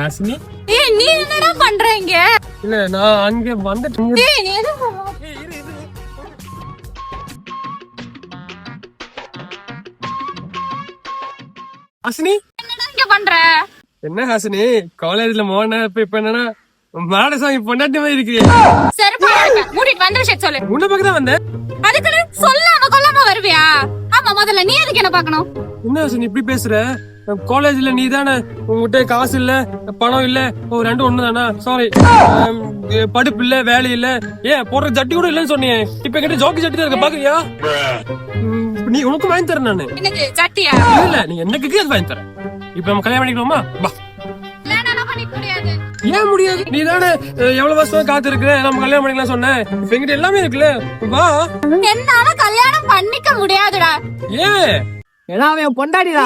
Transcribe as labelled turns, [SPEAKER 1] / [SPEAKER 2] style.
[SPEAKER 1] ஹாசினி
[SPEAKER 2] ஏய் நீ என்னடா பண்றீங்க?
[SPEAKER 1] இல்ல நான் அங்க வந்துட்டு
[SPEAKER 2] ஏய் நீ எது
[SPEAKER 1] ஹாசினி
[SPEAKER 2] என்னடா இங்க பண்ற?
[SPEAKER 1] என்ன ஹாசினி காலேஜ்ல மோன இப்ப என்னன்னா மாடசாமி பொண்டாட்டி மாதிரி இருக்கிறீ.
[SPEAKER 2] செருப்பா மூடிட்டு வந்த விஷயம் சொல்லு.
[SPEAKER 1] உன்ன பக்கம் தான் வந்தேன்.
[SPEAKER 2] அதுக்கு சொல்லாம கொல்லாம வருவியா? ஆமா முதல்ல நீ எதுக்கு என்ன பார்க்கணும்?
[SPEAKER 1] என்ன ஹாசினி இப்படி பேசுற? காலேஜ்ல நீ தானே உங்ககிட்ட காசு இல்ல பணம் இல்ல ரெண்டும் ஒண்ணுதானா? சாரி படிப்பு இல்ல வேலை இல்ல ஏன் போடுற ஜட்டி கூட இல்லன்னு சொன்னீங்க. இப்ப கிட்ட ஜோக்கி ஜட்டி தான் இருக்க பாக்குறியா? நீ உனக்கு வாங்கி தரேன் நானு.
[SPEAKER 2] எனக்கு சட்டியா?
[SPEAKER 1] இல்ல நீ என்ன கேக்கு அது வாங்கி தரேன். இப்ப நம்ம கல்யாணம் பண்ணிக்கலாமா? வா. ஏன் முடியாது? நீ தானே எவ்வளவு வருஷம் காத்து இருக்கிற நம்ம கல்யாணம் பண்ணிக்கலாம் சொன்ன. இப்ப எங்கிட்ட எல்லாமே இருக்குல்ல. வா.
[SPEAKER 2] என்னால கல்யாணம் பண்ணிக்க முடியாதுடா.
[SPEAKER 1] ஏன்?
[SPEAKER 3] ஏன்னா அவன் பொண்டாடிடா.